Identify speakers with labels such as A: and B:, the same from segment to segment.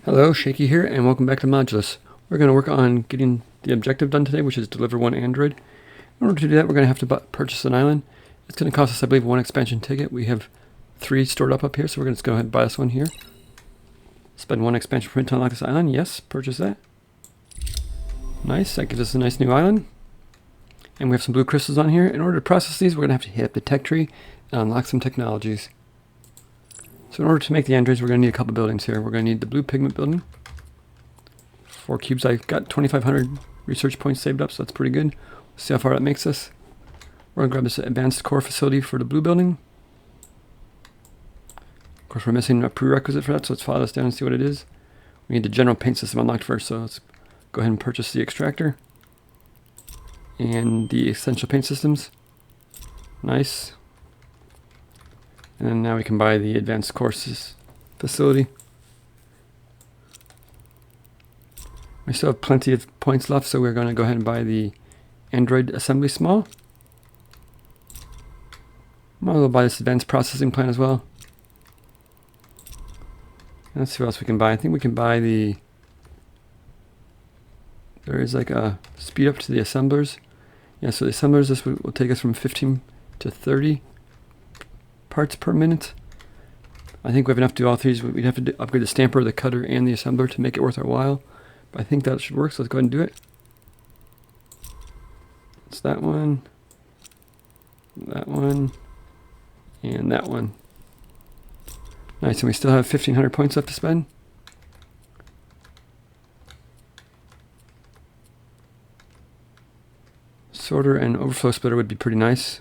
A: Hello, Shaky here, and welcome back to Modulus. We're going to work on getting the objective done today, which is deliver one android. In order to do that, we're going to have to purchase an island. It's going to cost us, I believe, one expansion ticket. We have 3 stored up here, so we're going to go ahead and buy this one here. Spend 1 expansion point to unlock this island. Yes, purchase that. Nice, that gives us a nice new island. And we have some blue crystals on here. In order to process these, we're going to have to hit the tech tree and unlock some technologies. So in order to make the androids, we're going to need a couple buildings here. We're going to need the Blue Pigment building. 4 cubes. I've got 2,500 research points saved up, so that's pretty good. We'll see how far that makes us. We're going to grab this advanced core facility for the blue building. Of course, we're missing a prerequisite for that, so let's follow this down and see what it is. We need the general paint system unlocked first, so let's go ahead and purchase the extractor and the essential paint systems. Nice. And then now we can buy the advanced courses facility. We still have plenty of points left, so we're going to go ahead and buy the Android assembly small. Might as well buy this advanced processing plant as well. Let's see what else we can buy. I think we can buy the... There is like a speed up to the assemblers. Yeah, so the assemblers, this will take us from 15 to 30 parts per minute. I think we have enough to do all 3. We'd have to upgrade the stamper, the cutter, and the assembler to make it worth our while. But I think that should work, so let's go ahead and do it. It's that one, and that one. Nice, and we still have 1,500 points left to spend. Sorter and overflow splitter would be pretty nice.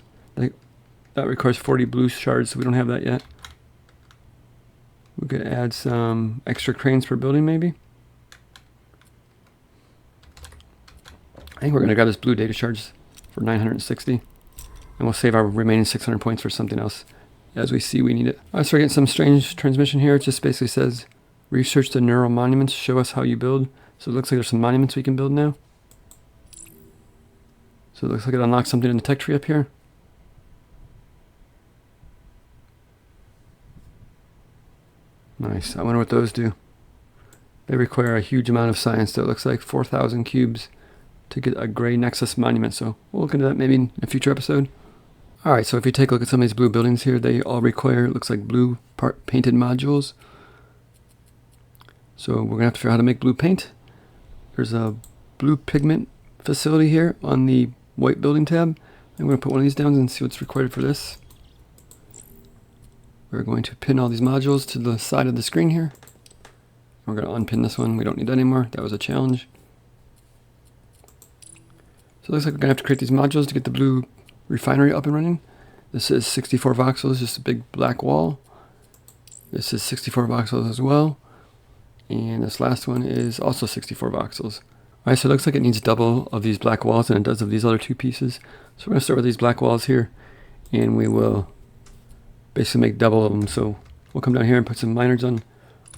A: That requires 40 blue shards, so we don't have that yet. We could add some extra cranes per building, maybe. I think we're going to grab this blue data shards for 960. And we'll save our remaining 600 points for something else as we see we need it. Alright, so we're getting some strange transmission here. It just basically says, research the neural monuments, show us how you build. So it looks like there's some monuments we can build now. So it looks like it unlocks something in the tech tree up here. Nice. I wonder what those do. They require a huge amount of science, so it looks like 4,000 cubes to get a gray nexus monument. So we'll look into that maybe in a future episode. Alright, so if you take a look at some of these blue buildings here, they all require, it looks like blue painted modules. So we're going to have to figure out how to make blue paint. There's a Blue Pigment facility here on the white building tab. I'm going to put one of these down and see what's required for this. We're going to pin all these modules to the side of the screen here. We're going to unpin this one. We don't need that anymore. That was a challenge. So it looks like we're going to have to create these modules to get the blue refinery up and running. This is 64 voxels, just a big black wall. This is 64 voxels as well. And this last one is also 64 voxels. Alright, so it looks like it needs double of these black walls than it does of these other 2 pieces. So we're going to start with these black walls here, and we will basically make double of them. So we'll come down here and put some miners on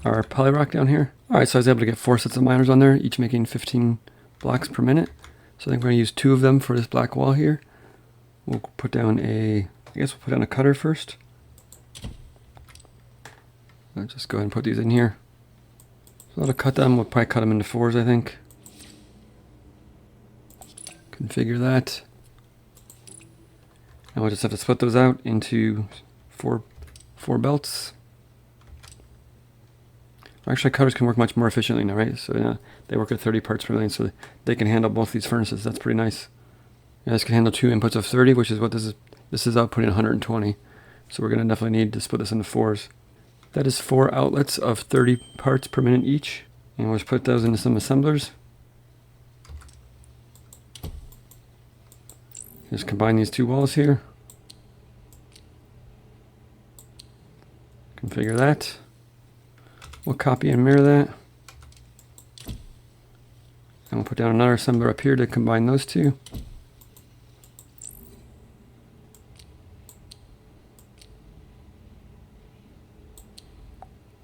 A: our polyrock down here. Alright, so I was able to get 4 sets of miners on there, each making 15 blocks per minute. So I think we're going to use 2 of them for this black wall here. We'll put down I guess we'll put down a cutter first. I'll just go ahead and put these in here. So that'll cut them. We'll probably cut them into 4s, I think. Configure that. And we'll just have to split those out into four belts. Actually, cutters can work much more efficiently now, right? So they work at 30 parts per million, so they can handle both these furnaces. That's pretty nice. Yeah, this can handle 2 inputs of 30, which is what this is. This is outputting 120. So we're going to definitely need to split this into 4s. That is 4 outlets of 30 parts per minute each. And we'll just put those into some assemblers. Just combine these 2 walls here. Configure that. We'll copy and mirror that. And we'll put down another assembler up here to combine those 2.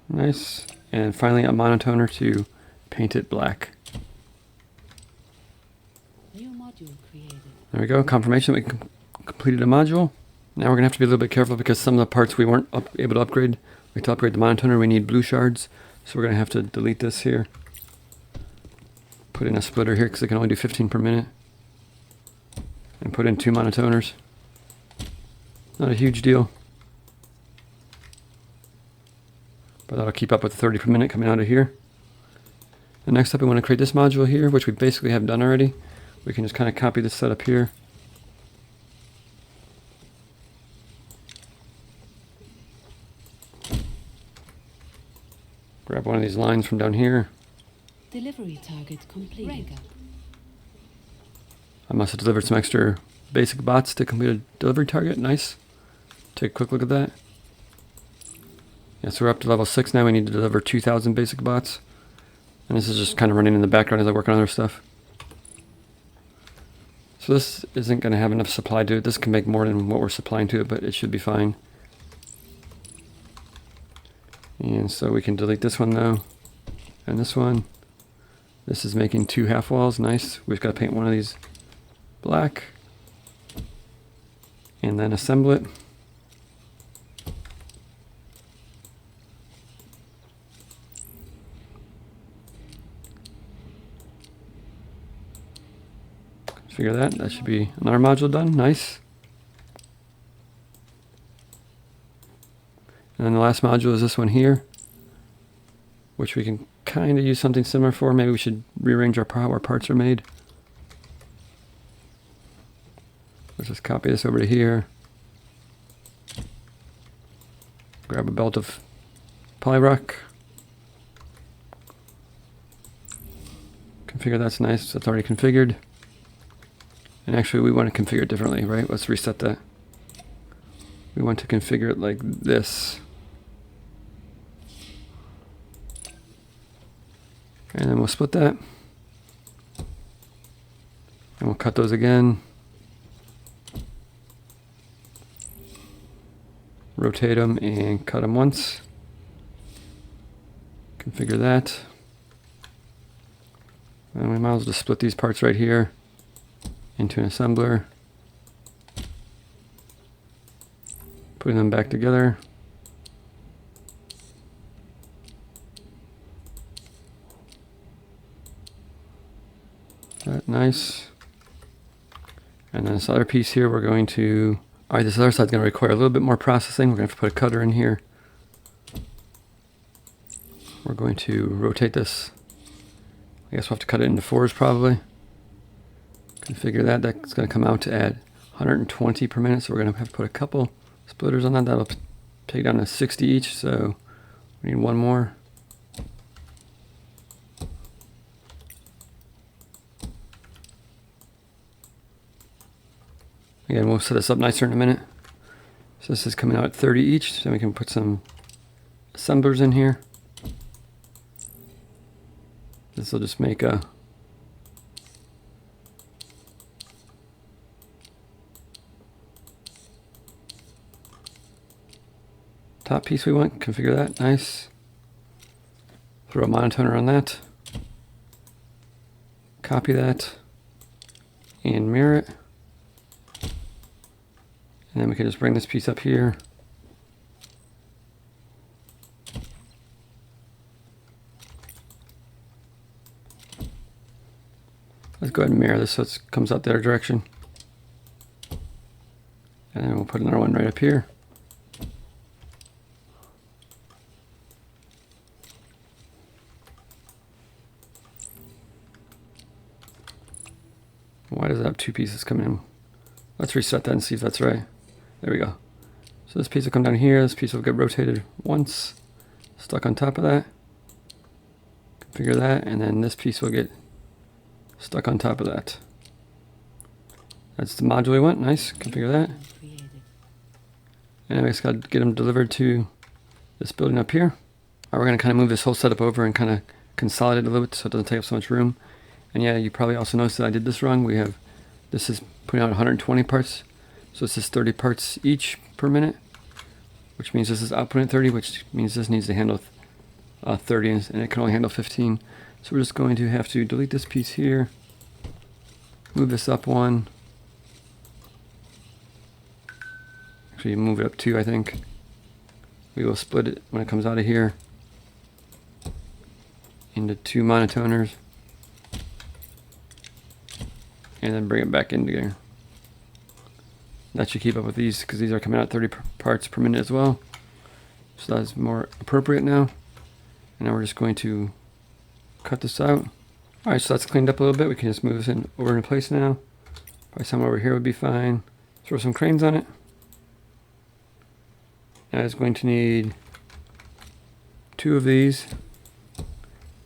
A: Nice. And finally a monotoner to paint it black.
B: New module created.
A: There we go. Confirmation that we completed a module. Now we're going to have to be a little bit careful because some of the parts we weren't able to upgrade. To upgrade the monotoner, we need blue shards. So we're going to have to delete this here. Put in a splitter here because it can only do 15 per minute. And put in 2 monotoners. Not a huge deal. But that'll keep up with 30 per minute coming out of here. And next up we want to create this module here, which we basically have done already. We can just kind of copy this setup here. Grab one of these lines from down here.
B: Delivery target complete. Rank up.
A: I must have delivered some extra basic bots to complete a delivery target. Nice. Take a quick look at that. Yeah, so we're up to level 6 now. We need to deliver 2,000 basic bots. And this is just kind of running in the background as I work on other stuff. So this isn't going to have enough supply to it. This can make more than what we're supplying to it, but it should be fine. And so we can delete this one though. And this one. This is making 2 half walls. Nice. We've got to paint one of these black. And then assemble it. Figure that. That should be another module done. Nice. And then the last module is this one here, which we can kind of use something similar for. Maybe we should rearrange how our parts are made. Let's just copy this over to here. Grab a belt of polyrock. Configure that's nice. That's already configured. And actually we want to configure it differently, right? Let's reset that. We want to configure it like this. And then we'll split that. And we'll cut those again. Rotate them and cut them once. Configure that. And we might as well just split these parts right here into an assembler. Putting them back together. That nice. And then this other piece here we're going to, alright, this other side's going to require a little bit more processing. We're going to have to put a cutter in here. We're going to rotate this. I guess we'll have to cut it into 4s probably. Configure that. That's going to come out to add 120 per minute. So we're going to have to put a couple splitters on that. That'll take down to 60 each. So we need one more. Again, we'll set this up nicer in a minute. So this is coming out at 30 each. So we can put some assemblers in here. This will just make a top piece we want. Configure that. Nice. Throw a monotoner on that. Copy that. And mirror it. And then we can just bring this piece up here. Let's go ahead and mirror this so it comes out their direction. And then we'll put another one right up here. Why does it have 2 pieces coming in? Let's reset that and see if that's right. There we go. So this piece will come down here. This piece will get rotated once. Stuck on top of that. Configure that. And then this piece will get stuck on top of that. That's the module we want. Nice. Configure that. And then we just got to get them delivered to this building up here. Alright, we're going to kind of move this whole setup over and kind of consolidate a little bit so it doesn't take up so much room. And yeah, you probably also noticed that I did this wrong. This is putting out 120 parts. So this is 30 parts each per minute, which means this is outputting 30, which means this needs to handle 30 and it can only handle 15. So we're just going to have to delete this piece here, move this up 1, actually move it up 2 I think. We will split it when it comes out of here. into 2 monotoners, and then bring it back in together. That should keep up with these because these are coming out 30 parts per minute as well. So that's more appropriate now. And now we're just going to cut this out. Alright, so that's cleaned up a little bit. We can just move this over into place now. Probably somewhere over here would be fine. Throw some cranes on it. Now it's going to need 2 of these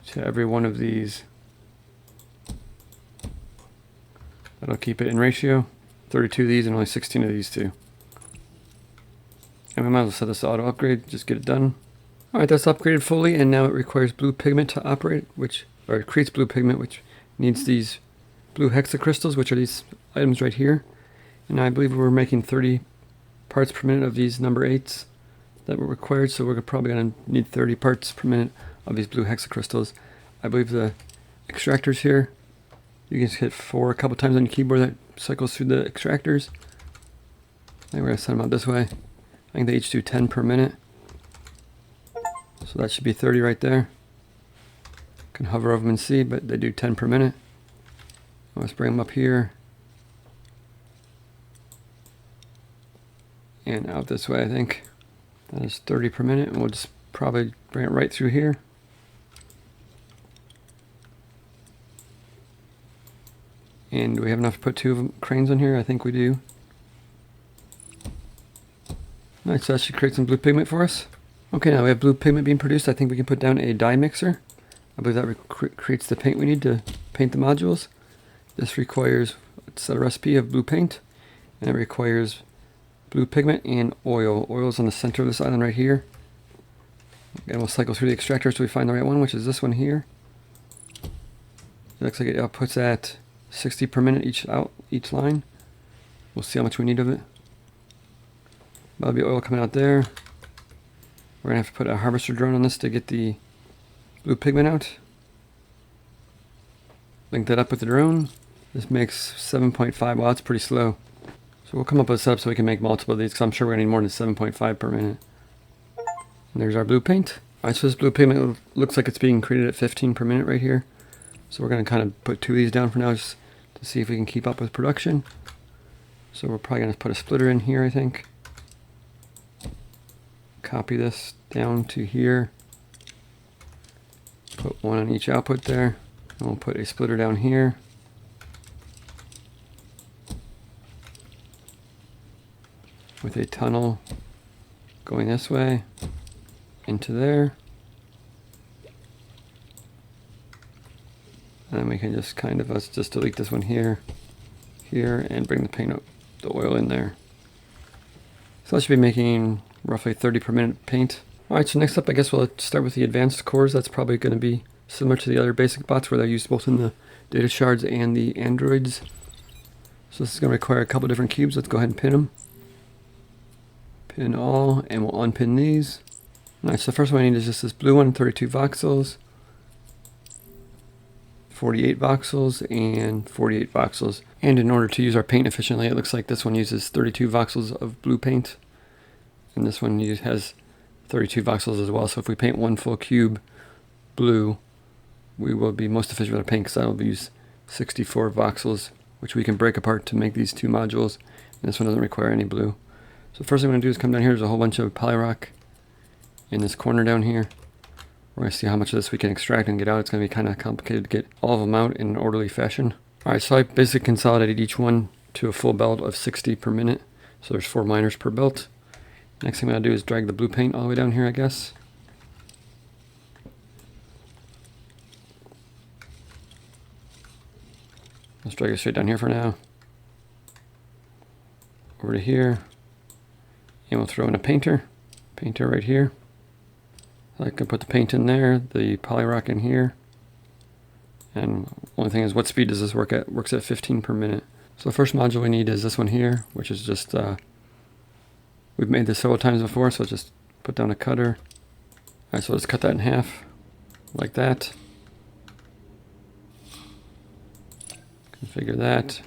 A: to every one of these. That'll keep it in ratio. 32 of these and only 16 of these too. And we might as well set this to auto upgrade, just get it done. Alright, that's upgraded fully, and now it requires blue pigment to operate, or it creates blue pigment, which needs these blue hexacrystals, which are these items right here. And I believe we're making 30 parts per minute of these number 8s that were required, so we're probably going to need 30 parts per minute of these blue hexacrystals. I believe the extractors here, you can just hit 4 a couple times on your keyboard that cycles through the extractors. And we're going to set them out this way. I think they each do 10 per minute. So that should be 30 right there. Can hover over them and see, but they do 10 per minute. Let's bring them up here. And out this way, I think. That is 30 per minute, and we'll just probably bring it right through here. And do we have enough to put 2 of them, cranes on here? I think we do. Nice, so that should create some blue pigment for us. Okay, now we have blue pigment being produced. I think we can put down a dye mixer. I believe that creates the paint we need to paint the modules. This requires a set recipe of blue paint, and it requires blue pigment and oil. Oil is on the center of this island right here. And we'll cycle through the extractor till we find the right one, which is this one here. It looks like it outputs at 60 per minute each line. We'll see how much we need of it. That'll be oil coming out there. We're gonna have to put a harvester drone on this to get the blue pigment out. Link that up with the drone. This makes 7.5. Wow, that's pretty slow. So we'll come up with a setup so we can make multiple of these, because I'm sure we're gonna need more than 7.5 per minute. And there's our blue paint. Alright, so this blue pigment looks like it's being created at 15 per minute right here. So we're gonna kind of put 2 of these down for now just to see if we can keep up with production. So we're probably gonna put a splitter in here, I think. Copy this down to here. Put 1 on each output there. And we'll put a splitter down here. With a tunnel going this way into there. And then we can just kind of, let's just delete this one here, and bring the paint up, the oil in there. So that should be making roughly 30 per minute paint. Alright, so next up I guess we'll start with the advanced cores. That's probably going to be similar to the other basic bots where they're used both in the data shards and the androids. So this is going to require a couple different cubes. Let's go ahead and pin them. Pin all, and we'll unpin these. Alright, so the first one I need is just this blue one, 32 voxels, 48 voxels, and 48 voxels. And in order to use our paint efficiently, it looks like this one uses 32 voxels of blue paint. And this one has 32 voxels as well. So if we paint 1 full cube blue, we will be most efficient with our paint because that will use 64 voxels, which we can break apart to make these 2 modules. And this one doesn't require any blue. So the first thing I'm going to do is come down here. There's a whole bunch of polyrock in this corner down here. We're going to see how much of this we can extract and get out. It's going to be kind of complicated to get all of them out in an orderly fashion. Alright, so I basically consolidated each one to a full belt of 60 per minute. So there's 4 miners per belt. Next thing I'm going to do is drag the blue paint all the way down here, I guess. Let's drag it straight down here for now. Over to here. And we'll throw in a painter. Painter right here. I can put the paint in there, the polyrock in here. And only thing is, what speed does this work at? It works at 15 per minute. So the first module we need is this one here, which is just, we've made this several times before, so just put down a cutter. Alright, so let's cut that in half, like that. Configure that.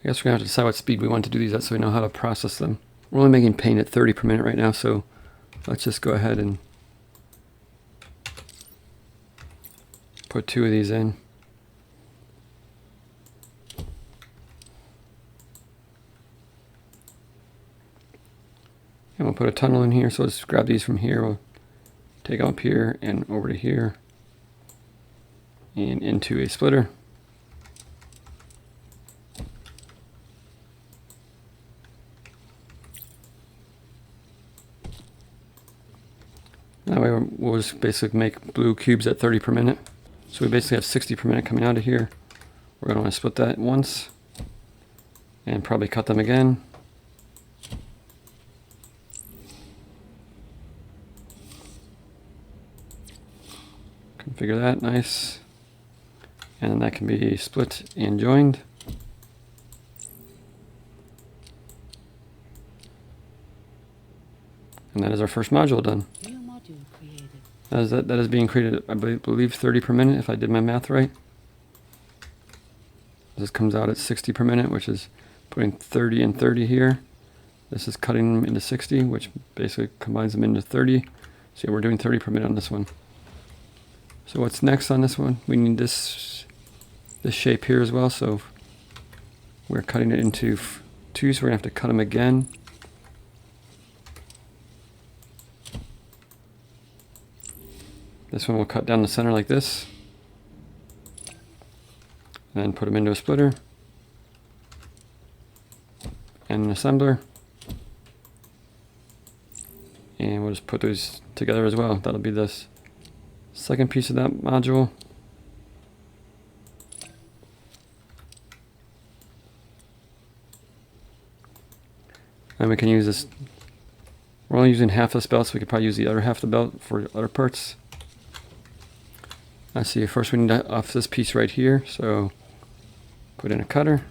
A: I guess we're going to have to decide what speed we want to do these at so we know how to process them. We're only making paint at 30 per minute right now, so let's just go ahead and put 2 of these in. And we'll put a tunnel in here, so let's grab these from here. We'll take them up here and over to here and into a splitter. That way we'll just basically make blue cubes at 30 per minute. So we basically have 60 per minute coming out of here. We're going to want to split that once and probably cut them again. Configure that, nice. And that can be split and joined. And that is our first module done.
B: New module created.
A: That is being created, I believe, 30 per minute, if I did my math right. This comes out at 60 per minute, which is putting 30 and 30 here. This is cutting them into 60, which basically combines them into 30. So yeah, we're doing 30 per minute on this one. So what's next on this one? We need this shape here as well. So we're cutting it into 2, so we're gonna have to cut them again. This one will cut down the center like this. And then put them into a splitter. And an assembler. And we'll just put those together as well. That'll be this second piece of that module. And we can use this. We're only using half this belt, so we could probably use the other half of the belt for other parts. Let's see, first we need to off this piece right here, so put in a cutter.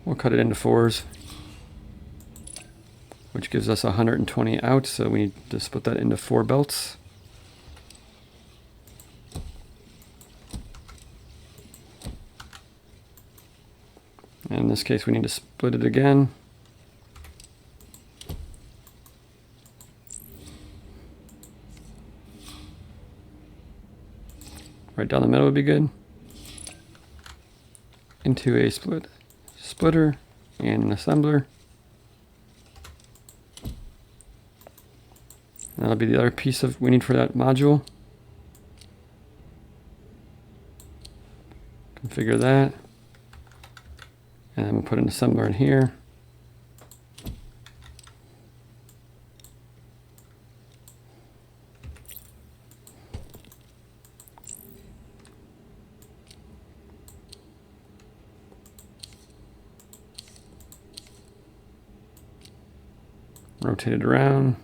A: We'll cut it into 4s, which gives us 120 out, so we need to split that into 4 belts. And in this case we need to split it again. Right down the middle would be good. Into a splitter and an assembler. That'll be the other piece we need for that module. Configure that. And then we'll put an assembler in here. Rotate it around.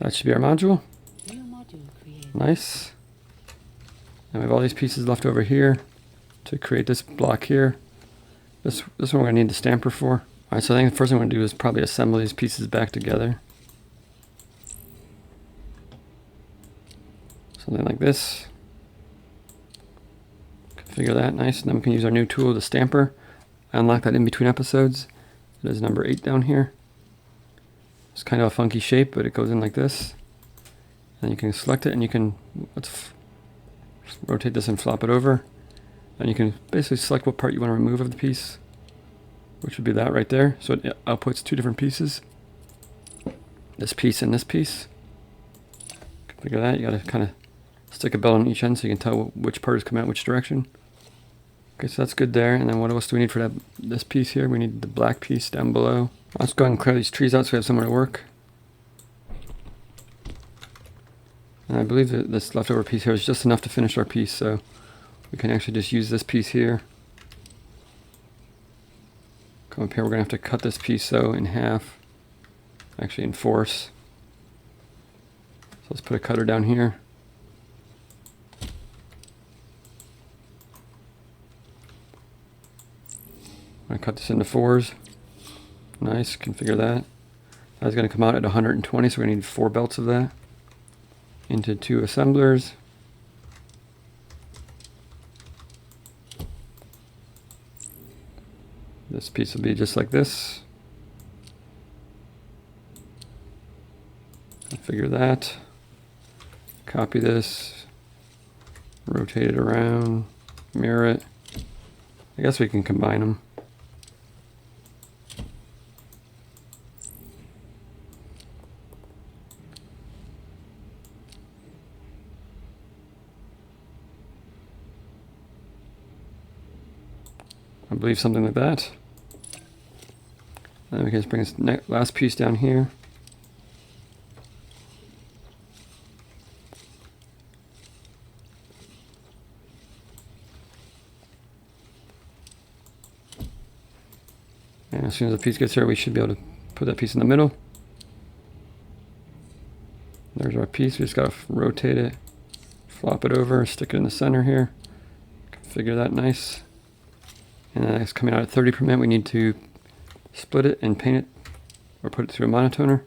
A: That should be our module.
B: New module created.
A: Nice. And we have all these pieces left over here to create this block here. This one we're going to need the stamper for. Alright, so I think the first thing I'm going to do is probably assemble these pieces back together. Something like this. Configure that, nice. And then we can use our new tool, the stamper. I unlock that in between episodes. It is number 8 down here. It's kind of a funky shape, but it goes in like this. And you can select it and you can, let's rotate this and flop it over. And you can basically select what part you want to remove of the piece, which would be that right there. So it outputs 2 different pieces. This piece and this piece. Configure that. You got to kind of stick a belt on each end so you can tell which part is coming out which direction. Okay, so that's good there. And then what else do we need for this piece here? We need the black piece down below. Let's go ahead and clear these trees out so we have somewhere to work. And I believe that this leftover piece here is just enough to finish our piece, so we can actually just use this piece here. Come up here, we're going to have to cut this piece though in half. Actually in 4s. So let's put a cutter down here. I'm going to cut this into 4s. Nice, configure that. That's going to come out at 120, so we're going to need 4 belts of that. Into 2 assemblers. This piece will be just like this. configure that. Copy this. Rotate it around. Mirror it. I guess we can combine them. I believe something like that. Then we can just bring this last piece down here. And as soon as the piece gets here, we should be able to put that piece in the middle. There's our piece. We just got to rotate it, flop it over, stick it in the center here. Configure that nice. And then it's coming out at 30 per minute. We need to split it and paint it, or put it through a monotoner.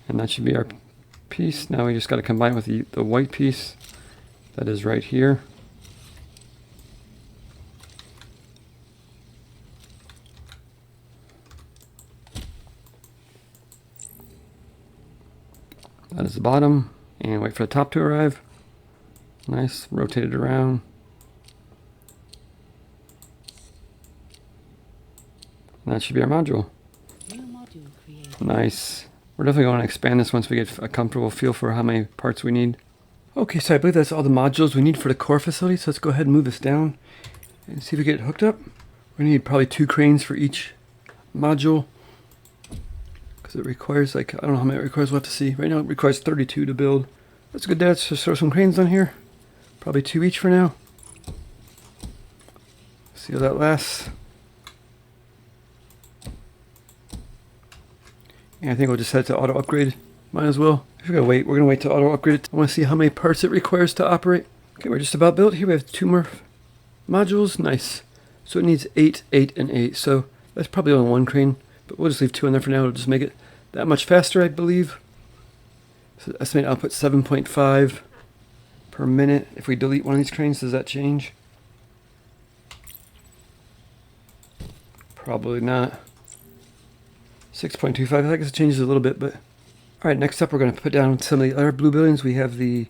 A: And that should be our piece. Now we just got to combine it with the white piece that is right here. That is the bottom. And wait for the top to arrive. Nice, rotate it around. And that should be our module.
B: New module created.
A: Nice. We're definitely going to expand this once we get a comfortable feel for how many parts we need. Okay, so I believe that's all the modules we need for the core facility. So let's go ahead and move this down and see if we get it hooked up. We're going to need probably 2 cranes for each module, because it requires, like, I don't know how many it requires, we'll have to see. Right now it requires 32 to build. That's good. Let's just throw some cranes on here. Probably 2 each for now. See how that lasts. And I think we'll just set it to auto upgrade. Might as well. We're gonna wait to auto upgrade it. I want to see how many parts it requires to operate. Okay, we're just about built. Here we have 2 more modules. Nice. So it needs 8, 8, and 8. So that's probably only 1 crane, but we'll just leave 2 in there for now. It'll just make it that much faster, I believe. So estimated output 7.5 per minute. If we delete one of these cranes, does that change? Probably not. 6.25, I guess it changes a little bit, but alright, next up we're going to put down some of the other blue buildings. We have the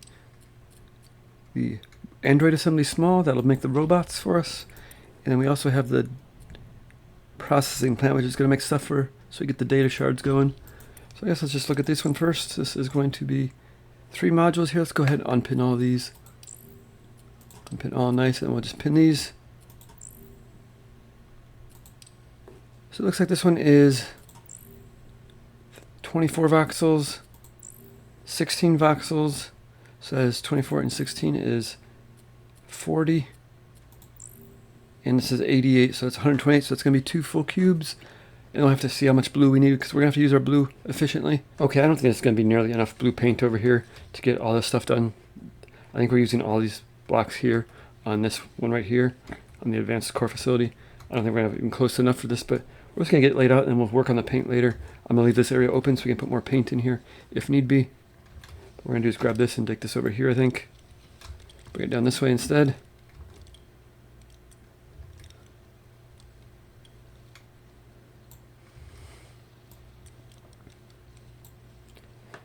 A: Android assembly small, that'll make the robots for us. And then we also have the processing plant, which is going to make stuff so we get the data shards going. So I guess let's just look at this one first. This is going to be 3 modules here. Let's go ahead and unpin all of these. Unpin all nice, and we'll just pin these. So it looks like this one is 24 voxels, 16 voxels. So that is 24 and 16 is 40. And this is 88, so it's 128. So it's going to be 2 full cubes. And we'll have to see how much blue we need, because we're going to have to use our blue efficiently. Okay, I don't think it's going to be nearly enough blue paint over here to get all this stuff done. I think we're using all these blocks here on this one right here on the advanced core facility. I don't think we're going to have even close enough for this, but we're just going to get it laid out and we'll work on the paint later. I'm going to leave this area open so we can put more paint in here if need be. What we're going to do is grab this and take this over here, I think. Bring it down this way instead.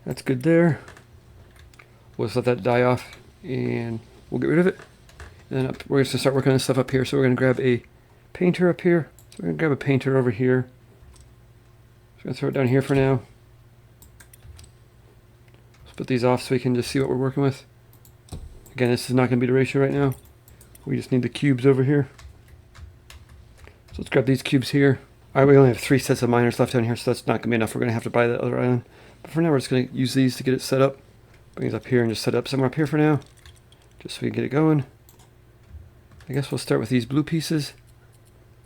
A: That's good there. We'll just let that die off and we'll get rid of it. And then we're going to start working on this stuff up here. So we're going to grab a painter up here. So we're going to grab a painter over here. Just going to throw it down here for now. Let's put these off so we can just see what we're working with. Again, this is not going to be the ratio right now. We just need the cubes over here. So let's grab these cubes here. Alright, we only have 3 sets of miners left down here, so that's not going to be enough. We're going to have to buy that other island. But for now, we're just going to use these to get it set up. Bring it up here and just set it up somewhere up here for now. Just so we can get it going. I guess we'll start with these blue pieces.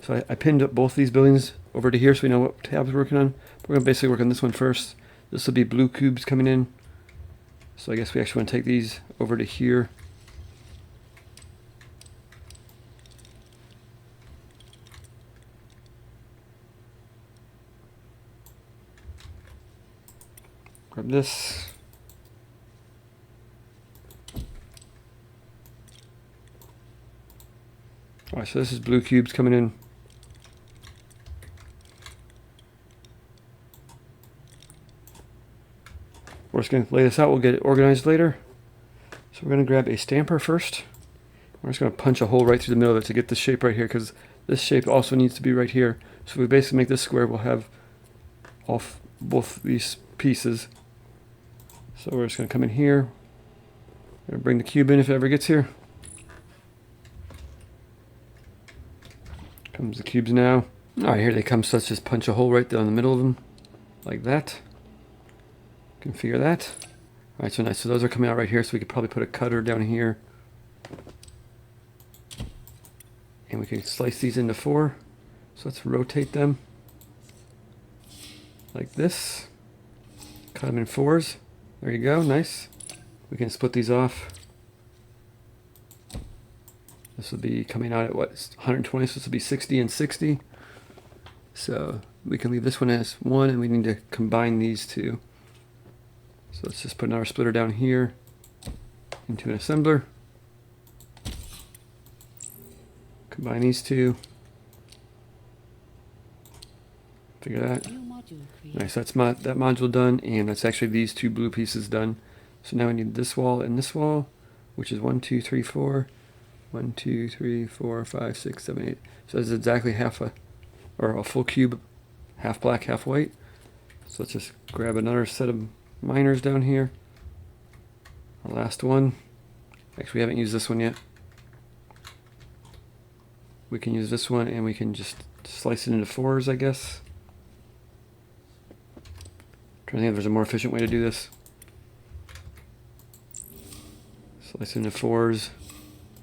A: So I pinned up both these buildings over to here so we know what tabs we're working on. We're going to basically work on this one first. This will be blue cubes coming in. So I guess we actually want to take these over to here. Grab this. Alright, so this is blue cubes coming in. We're just going to lay this out. We'll get it organized later. So we're going to grab a stamper first. We're just going to punch a hole right through the middle of it to get this shape right here, because this shape also needs to be right here. So if we basically make this square, we'll have both these pieces. So we're just going to come in here. We're going to bring the cube in if it ever gets here. Comes the cubes now. Alright, here they come. So let's just punch a hole right down the middle of them. Like that. Configure that. Alright, so nice. So those are coming out right here, so we could probably put a cutter down here. And we can slice these into 4. So let's rotate them. Like this. Cut them in 4s. There you go, nice. We can split these off. This will be coming out at what, 120, so this will be 60 and 60. So we can leave this one as 1, and we need to combine these two. So let's just put another splitter down here into an assembler. Combine these two. Figure that.
B: New module created.
A: Nice, that's that module done, and that's actually these 2 blue pieces done. So now we need this wall and this wall, which is 1, 2, 3, 4. 1, 2, 3, 4, 5, 6, 7, 8. So that's exactly a full cube, half black, half white. So let's just grab another set of miners down here. Our last one. Actually, we haven't used this one yet. We can use this one, and we can just slice it into 4s, I guess. Trying to think if there's a more efficient way to do this. Slice it into 4s.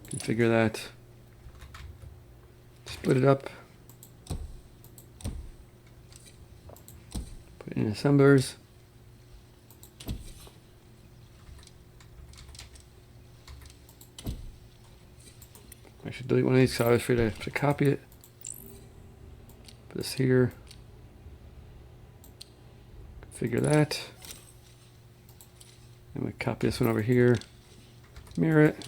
A: Configure that. Split it up. Put it in assemblers. I should delete one of these because I was afraid I have to copy it. Put this here. Configure that. And we copy this one over here. Mirror it.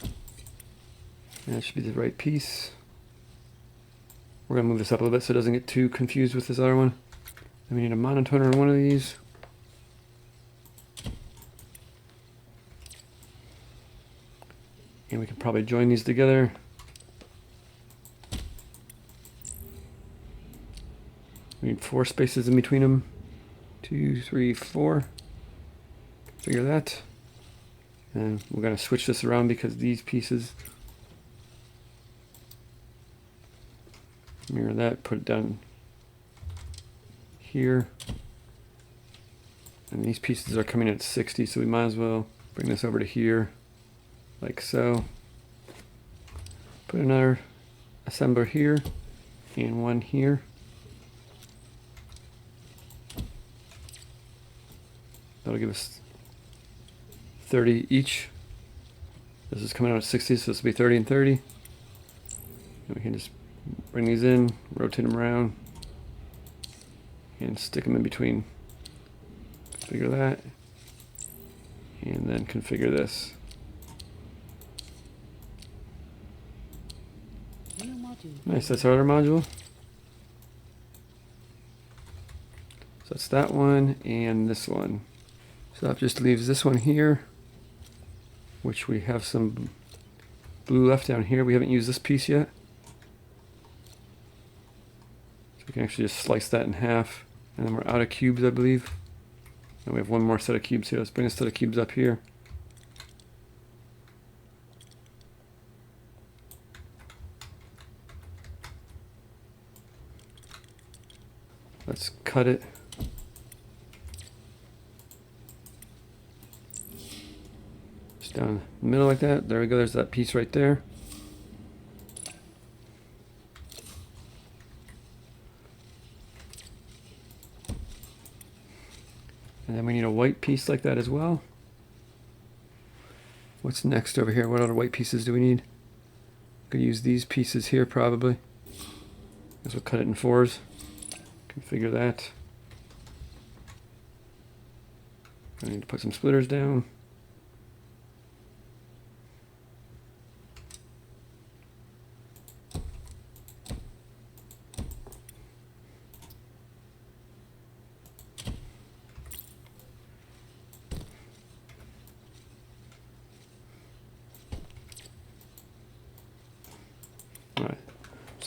A: And that should be the right piece. We're going to move this up a little bit so it doesn't get too confused with this other one. Then we need a monotone on one of these. And we can probably join these together. We need 4 spaces in between them. 2, 3, 4. Figure that. And we're going to switch this around because these pieces, mirror that, put it down here. And these pieces are coming at 60, so we might as well bring this over to here, like so. Put another assembler here and one here. That'll give us 30 each. This is coming out at 60, so this will be 30 and 30. And we can just bring these in, rotate them around, and stick them in between. Configure that, and then configure this.
B: New module.
A: Nice, that's our other module. So that's that one and this one. So that just leaves this one here, which we have some blue left down here. We haven't used this piece yet. So we can actually just slice that in half. And then we're out of cubes, I believe. And we have one more set of cubes here. Let's bring a set of cubes up here. Let's cut it. Just down the middle like that. There we go. There's that piece right there. And then we need a white piece like that as well. What's next over here? What other white pieces do we need? Could use these pieces here probably. Guess we'll cut it in 4s. Configure that. I need to put some splitters down.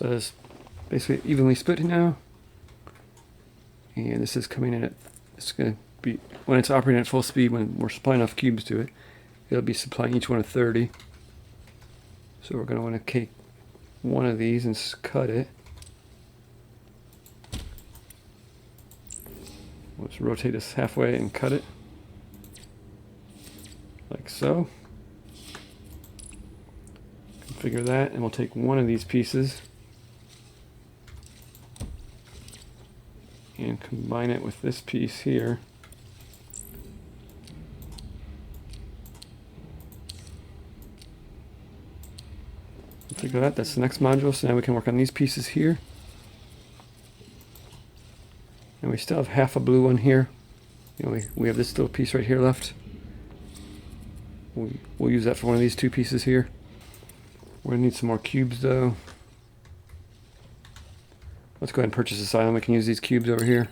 A: So it's basically evenly split now. And this is coming in at, it's going to be, when it's operating at full speed, when we're supplying enough cubes to it, it'll be supplying each one of 30. So we're going to want to take one of these and cut it. Let's rotate this halfway and cut it. Like so. Configure that, and we'll take one of these pieces and combine it with this piece here. Configure that, that's the next module, so now we can work on these pieces here. And we still have half a blue one here. You know, we have this little piece right here left. We'll use that for one of these two pieces here. We're gonna need some more cubes though. Let's go ahead and purchase this item. We can use these cubes over here.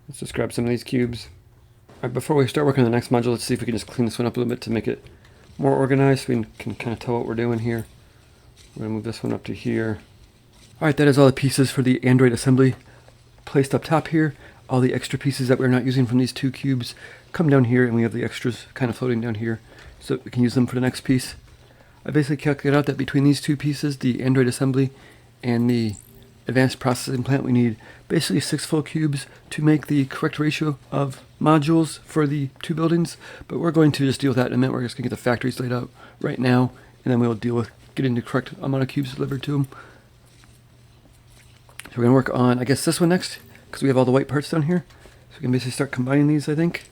A: Let's just grab some of these cubes. All right, before we start working on the next module, let's see if we can just clean this one up a little bit to make it more organized so we can kind of tell what we're doing here. We're gonna move this one up to here. All right, that is all the pieces for the Android assembly placed up top here. All the extra pieces that we're not using from these two cubes come down here, and we have the extras kind of floating down here so we can use them for the next piece. I basically calculated out that between these two pieces, the Android assembly and the advanced processing plant, we need basically 6 full cubes to make the correct ratio of modules for the two buildings, but we're going to just deal with that in a minute. We're just going to get the factories laid out right now, and then we'll deal with getting the correct amount of cubes delivered to them. So we're going to work on, I guess, this one next, because we have all the white parts down here. So we can basically start combining these, I think.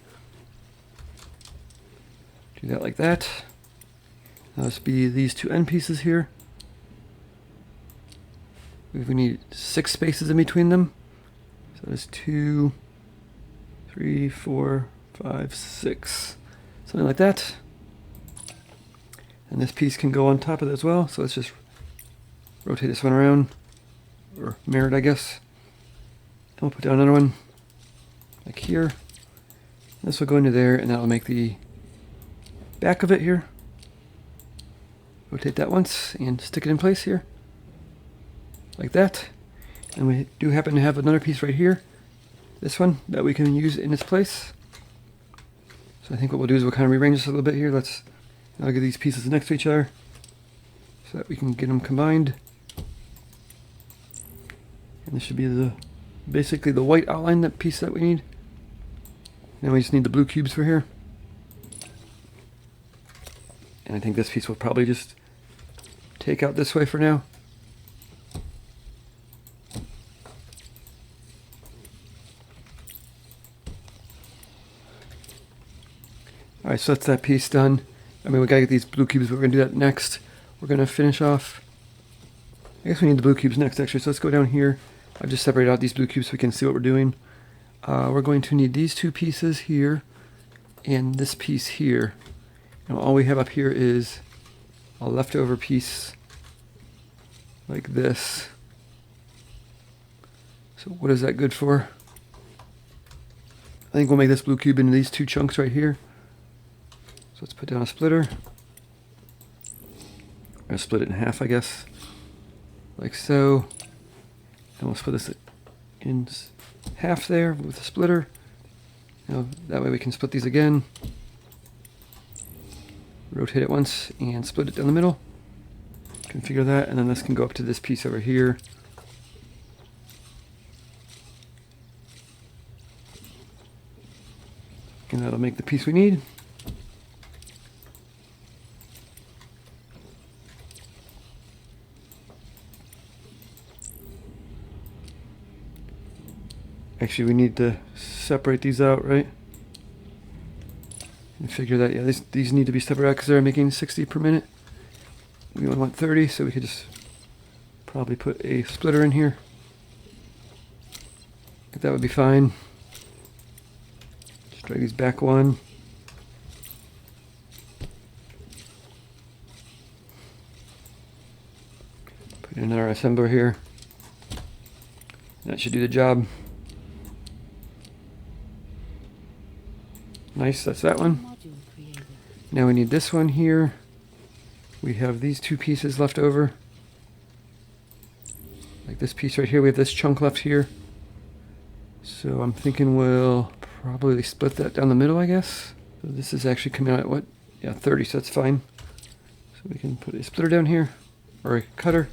A: Do that like that. Now this be these two end pieces here. We need 6 spaces in between them. So there's 2, 3, 4, 5, 6. Something like that. And this piece can go on top of it as well. So let's just rotate this one around. Or mirror it, I guess. And we'll put down another one like here. This will go into there, and that will make the back of it here. Rotate that once and stick it in place here. Like that. And we do happen to have another piece right here. This one that we can use in its place. So I think what we'll do is we'll kind of rearrange this a little bit here. Let's now get these pieces next to each other so that we can get them combined. And this should be the basically the white outline, that piece that we need. Now we just need the blue cubes for here. And I think this piece will probably just take out this way for now. Alright, so that's that piece done. I mean, we gotta get these blue cubes, but we're gonna do that next. We're gonna finish off. I guess we need the blue cubes next, actually, so let's go down here. I've just separated out these blue cubes so we can see what we're doing. We're going to need these two pieces here and this piece here. And all we have up here is a leftover piece like this. So what is that good for? I think we'll make this blue cube into these two chunks right here. So let's put down a splitter. I'm going to split it in half, I guess. Like so. And we'll split this in half there with the splitter. Now, that way we can split these again. Rotate it once and split it down the middle. Configure that, and then this can go up to this piece over here. And that'll make the piece we need. Actually, we need to separate these out, right? And figure that, yeah, these need to be separated out because they're making 60 per minute. We only want 30, so we could just probably put a splitter in here. That would be fine. Just drag these back one. Put in another assembler here. That should do the job. Nice, that's that one.
B: Module created.
A: Now we need this one here. We have these two pieces left over. Like this piece right here, we have this chunk left here. So I'm thinking we'll probably split that down the middle, I guess. So this is actually coming out at what? Yeah, 30, so that's fine. So we can put a splitter down here, or a cutter.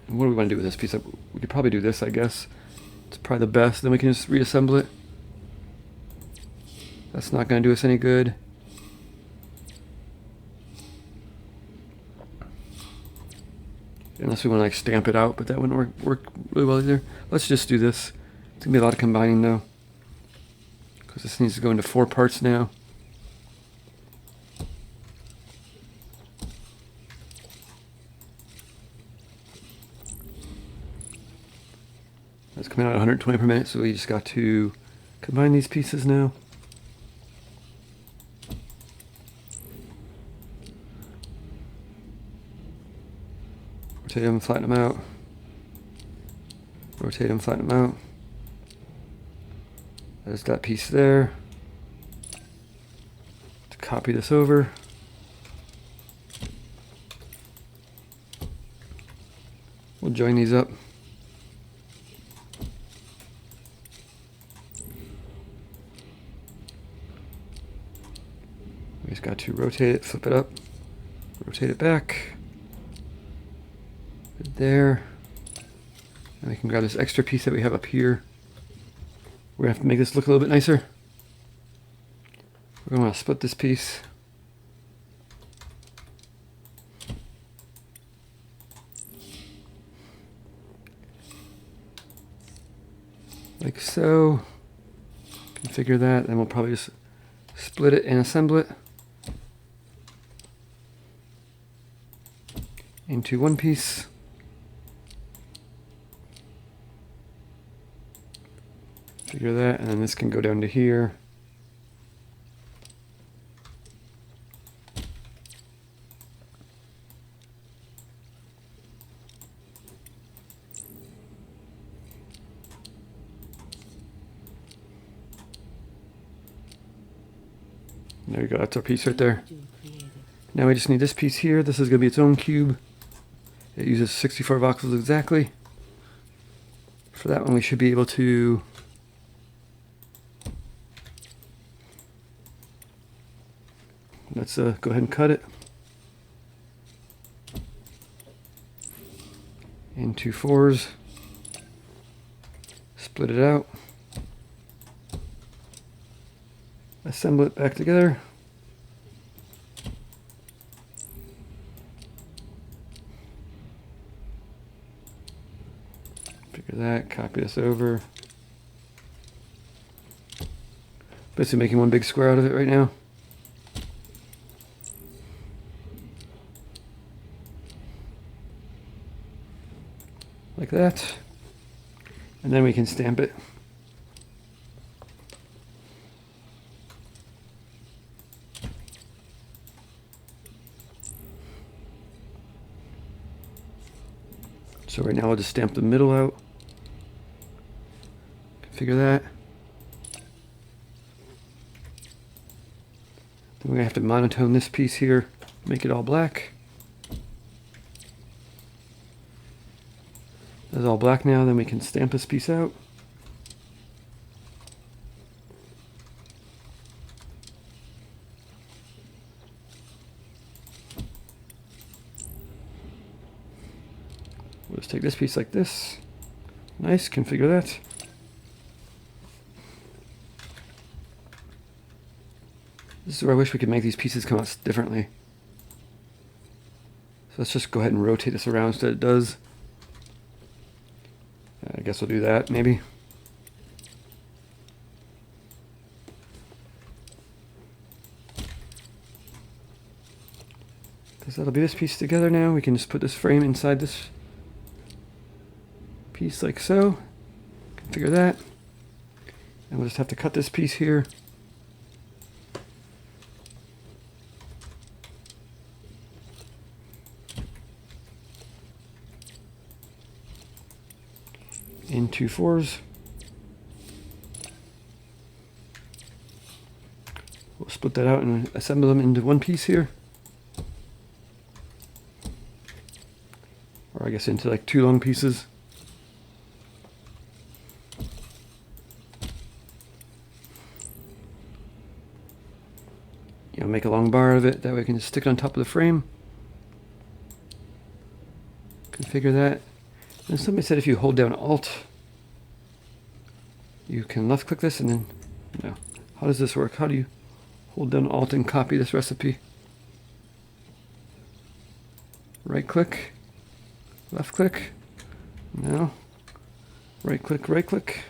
A: And what do we want to do with this piece? We could probably do this, I guess. It's probably the best. Then we can just reassemble it. That's not going to do us any good. Unless we want to like stamp it out, but that wouldn't work really well either. Let's just do this. It's going to be a lot of combining though, because this needs to go into 4 parts now. That's coming out at 120 per minute, so we just got to combine these pieces now. Rotate them, flatten them out. Rotate them, flatten them out. There's that piece there. To copy this over. We'll join these up. We just got to rotate it, flip it up, rotate it back. Good there. And we can grab this extra piece that we have up here. We're gonna have to make this look a little bit nicer. We're gonna want to split this piece. Like so. Configure that, then we'll probably just split it and assemble it into one piece. Figure that, and then this can go down to here. There you go, that's our piece right there.
B: Module created.
A: Now we just need this piece here. This is going to be its own cube. It uses 64 voxels exactly. For that one we should be able to let's go ahead and cut it into 4s. Split it out. Assemble it back together. Figure that, copy this over. Basically making one big square out of it right now. Like that. And then we can stamp it. So right now I'll just stamp the middle out. Configure that. Then we're gonna have to monotone this piece here, make it all black. That's all black now, then we can stamp this piece out. We'll just take this piece like this. Nice, configure that. This is where I wish we could make these pieces come out differently. So let's just go ahead and rotate this around so that it does. I guess we'll do that, maybe. Because that'll be this piece together now. We can just put this frame inside this piece like so. Configure that. And we'll just have to cut this piece here. Into 4s. We'll split that out and assemble them into one piece here. Or I guess into like 2 long pieces. You know, make a long bar of it, that way I can just stick it on top of the frame. Configure that. And somebody said if you hold down Alt, you can left click this and then, no. How does this work? How do you hold down Alt and copy this recipe? Right click, left click, no. Right click, right click.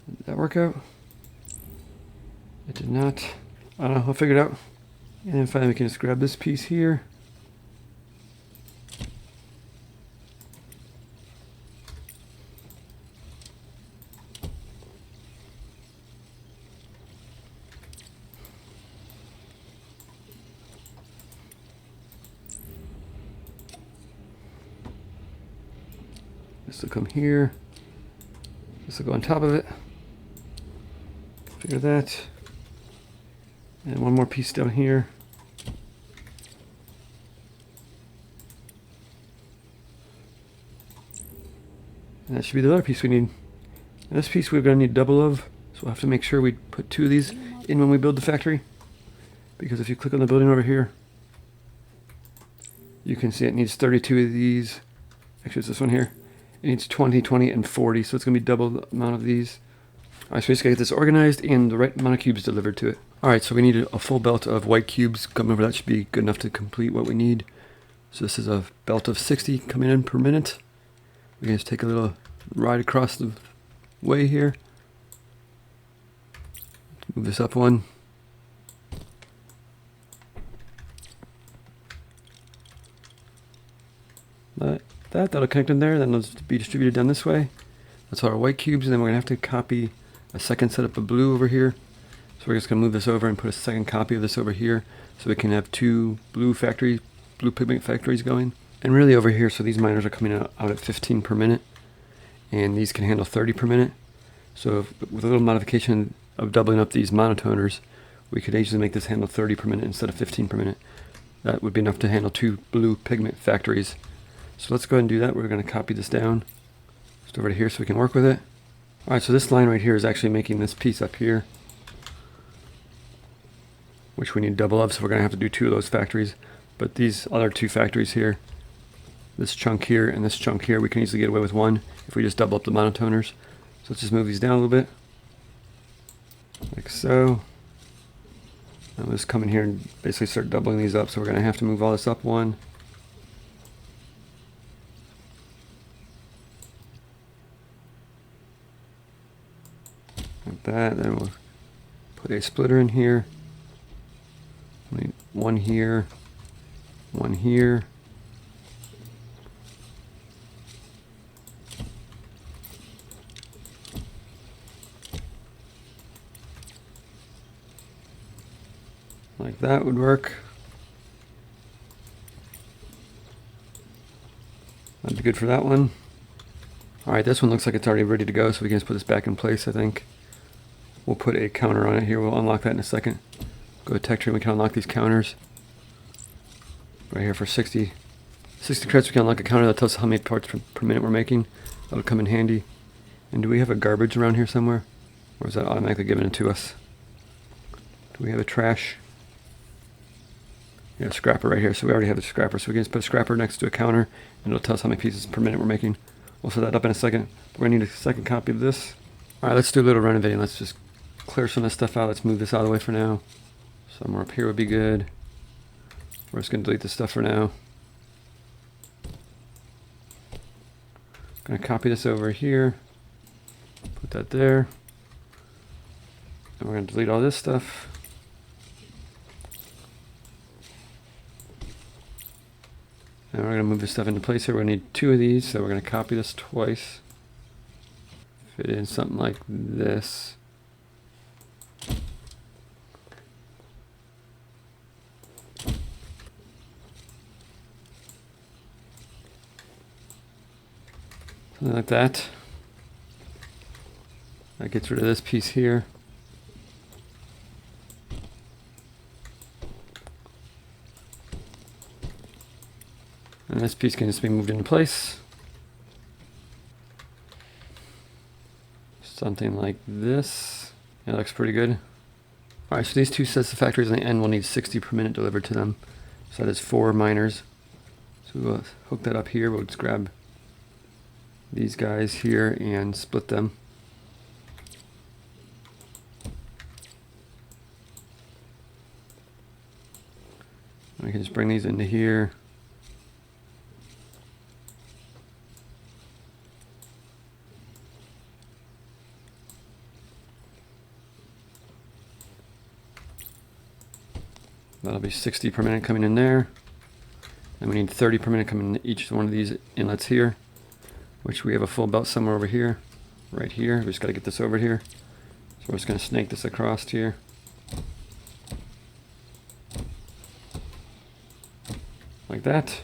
A: Did that work out? It did not. I don't know, I'll figure it out. And then finally we can just grab this piece here. This will come here. This will go on top of it. Configure that. And one more piece down here. And that should be the other piece we need. And this piece we're going to need double of, so we'll have to make sure we put 2 of these in when we build the factory. Because if you click on the building over here, you can see it needs 32 of these. Actually, it's this one here. It needs 20, 20, and 40, so it's going to be double the amount of these. Alright, so we just got to get this organized and the right amount of cubes delivered to it. Alright, so we need a full belt of white cubes coming over. That should be good enough to complete what we need. So this is a belt of 60 coming in per minute. We can just take a little ride across the way here. Let's move this up one. That'll connect in there, then it'll be distributed down this way. That's all our white cubes, and then we're going to have to copy a second setup of blue over here. So we're just going to move this over and put a second copy of this over here so we can have 2 blue pigment factories going. And really over here, so these miners are coming out at 15 per minute, and these can handle 30 per minute. So with a little modification of doubling up these monotoners, we could easily make this handle 30 per minute instead of 15 per minute. That would be enough to handle 2 blue pigment factories. So let's go ahead and do that. We're going to copy this down just over to here so we can work with it. Alright, so this line right here is actually making this piece up here, which we need double of, so we're going to have to do 2 of those factories. But these other 2 factories here, this chunk here and this chunk here, we can easily get away with 1 if we just double up the monotoners. So let's just move these down a little bit, like so. And we'll just come in here and basically start doubling these up, so we're going to have to move all this up 1. Like that. Then we'll put a splitter in here. One here, one here. Like that would work. That'd be good for that one. Alright, this one looks like it's already ready to go, so we can just put this back in place, I think. We'll put a counter on it here. We'll unlock that in a second. Go to texture and we can unlock these counters. Right here for 60 credits we can unlock a counter that tells us how many parts per minute we're making. That'll come in handy. And do we have a garbage around here somewhere? Or is that automatically given it to us? Do we have a trash? Yeah, a scrapper right here. So we already have a scrapper. So we can just put a scrapper next to a counter and it'll tell us how many pieces per minute we're making. We'll set that up in a second. We're going to need a second copy of this. Alright, let's do a little renovating. Let's just clear some of this stuff out. Let's move this out of the way for now. Somewhere up here would be good. We're just going to delete this stuff for now. Going to copy this over here. Put that there. And we're going to delete all this stuff. And we're going to move this stuff into place here. We're going to need 2 of these, so we're going to copy this twice. Fit in something like this. Something like that. That gets rid of this piece here. And this piece can just be moved into place. Something like this. It looks pretty good. Alright, so these two sets of factories on the end will need 60 per minute delivered to them. So that is 4 miners. So we'll hook that up here. We'll just grab these guys here and split them. And we can just bring these into here. That'll be 60 per minute coming in there. And we need 30 per minute coming in each one of these inlets here, which we have a full belt somewhere over here, right here. We just got to get this over here. So we're just going to snake this across here. Like that.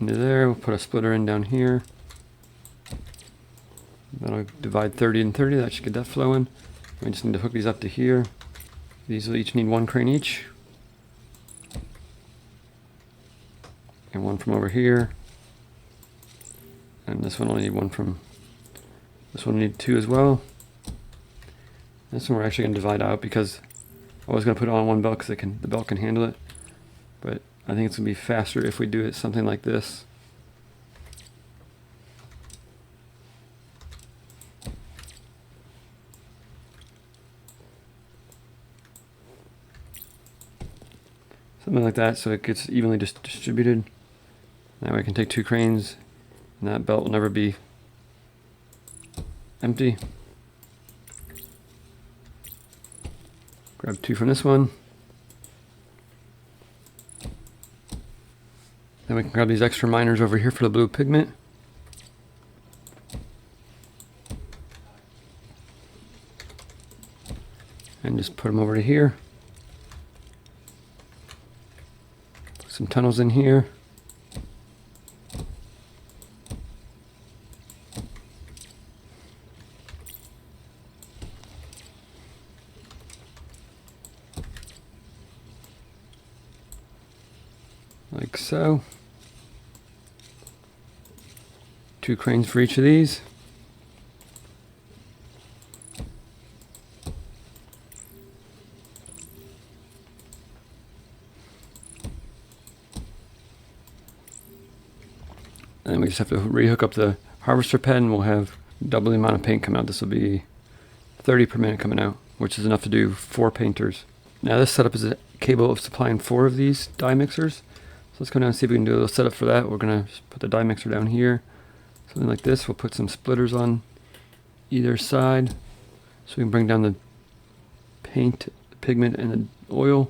A: Into there, we'll put a splitter in down here. That'll divide 30 and 30, that should get that flowing. We just need to hook these up to here. These will each need 1 crane each. And 1 from over here. And this one will need 1 from, this one will need 2 as well. This one we're actually going to divide out because I was going to put it on one belt because the belt can handle it. But I think it's going to be faster if we do it something like this. Something like that, so it gets evenly distributed. That way I can take 2 cranes, and that belt will never be empty. Grab 2 from this one. Then we can grab these extra miners over here for the blue pigment. And just put them over to here. Some tunnels in here. Like so. 2 cranes for each of these. And we just have to rehook up the harvester pad and we'll have double the amount of paint come out. This will be 30 per minute coming out, which is enough to do 4 painters. Now this setup is capable of supplying 4 of these dye mixers. So let's go down and see if we can do a little setup for that. We're going to put the dye mixer down here. Something like this. We'll put some splitters on either side so we can bring down the paint, the pigment, and the oil.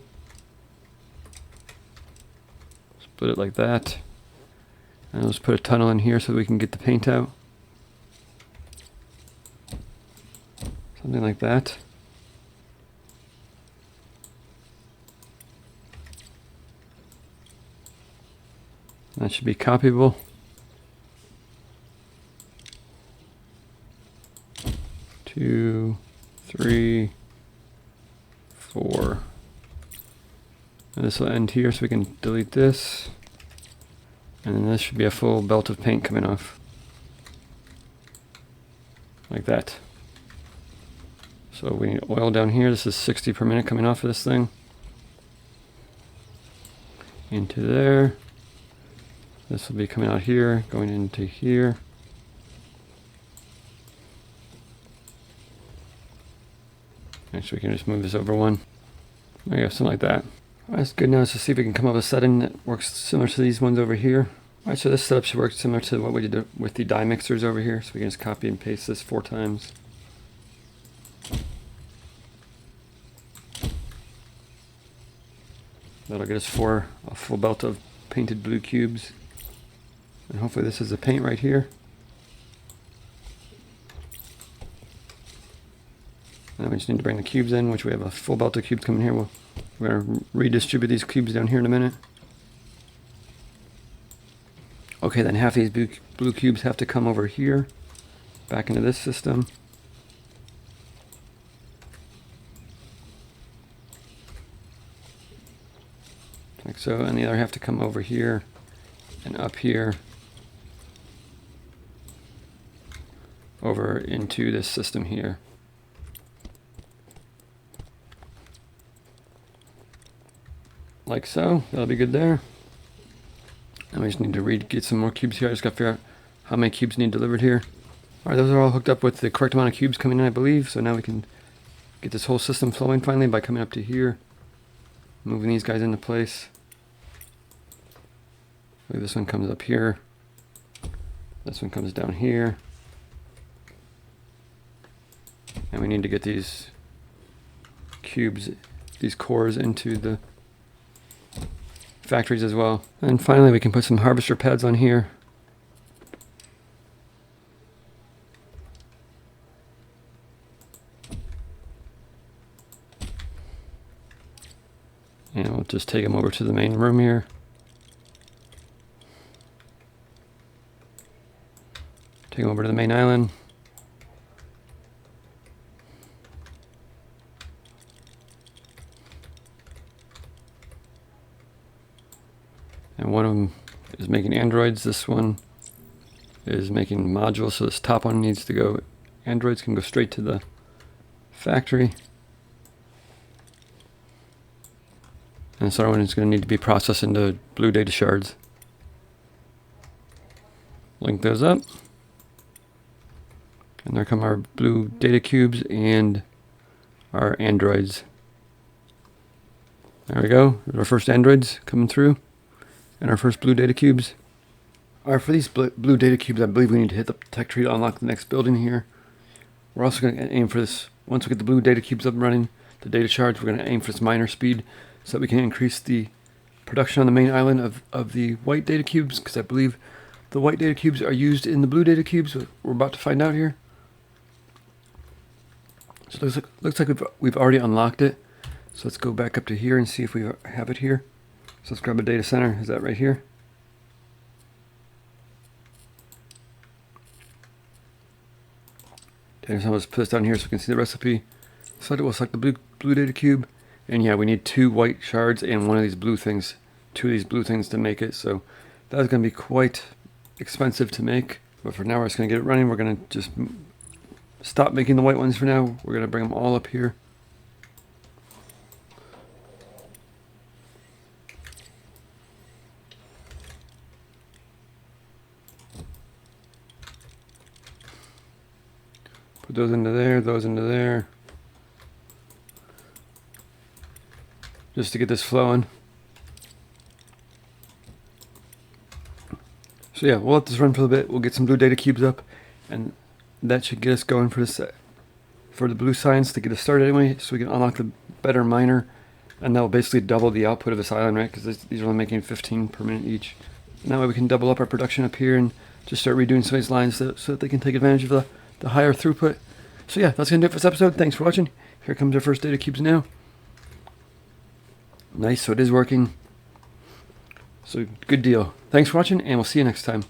A: Split it like that. And let's put a tunnel in here so we can get the paint out. Something like that. That should be copyable. Two, 3, 4. And this will end here so we can delete this. And then this should be a full belt of paint coming off. Like that. So we need oil down here. This is 60 per minute coming off of this thing. Into there. This will be coming out here, going into here. Actually, we can just move this over one. There you go, something like that. Alright, that's good. Now let's just see if we can come up with a setting that works similar to these ones over here. Alright, so this setup should work similar to what we did with the dye mixers over here. So we can just copy and paste this 4 times. That'll get us a full belt of painted blue cubes. And hopefully this is the paint right here. Now we just need to bring the cubes in, which we have a full belt of cubes coming here. We're going to redistribute these cubes down here in a minute. Okay, then half these blue cubes have to come over here, back into this system. so, and the other have to come over here and up here over into this system here. Like so. That'll be good there. And we just need to get some more cubes here. I just got to figure out how many cubes need delivered here. Alright, those are all hooked up with the correct amount of cubes coming in, I believe. So now we can get this whole system flowing finally by coming up to here, moving these guys into place. This one comes up here. This one comes down here. And we need to get these cubes, these cores into the factories as well. And finally we can put some harvester pads on here. And we'll just take them over to the main room here. Take them over to the main island. And one of them is making androids. This one is making modules. So this top one needs to go. Androids can go straight to the factory. And this other one is going to need to be processed into blue data shards. Link those up. And there come our blue data cubes and our androids. There we go. There's our first androids coming through. And our first blue data cubes. Alright, for these blue data cubes, I believe we need to hit the tech tree to unlock the next building here. We're also going to aim for this, once we get the blue data cubes up and running, the data shards, we're going to aim for this miner speed so that we can increase the production on the main island of the white data cubes, because I believe the white data cubes are used in the blue data cubes. We're about to find out here. So it looks like we've already unlocked it. So let's go back up to here and see if we have it here. So let's grab a data center. Is that right here? Data center, let's put this down here so we can see the recipe. So we'll select the blue data cube. And yeah, we need 2 white shards and one of these blue things. 2 of these blue things to make it. So that's going to be quite expensive to make. But for now, we're just going to get it running. We're going to just stop making the white ones for now. We're going to bring them all up here. Put those into there, those into there. Just to get this flowing. So yeah, we'll let this run for a bit. We'll get some blue data cubes up, and that should get us going for this, for the blue science to get us started anyway, so we can unlock the better miner, and that will basically double the output of this island, right? Because these are only making 15 per minute each. And that way we can double up our production up here and just start redoing some of these lines so that they can take advantage of the higher throughput. So yeah, that's gonna do it for this episode. Thanks for watching. Here comes our first data cubes now. Nice, so it is working. So good deal. Thanks for watching, and we'll see you next time.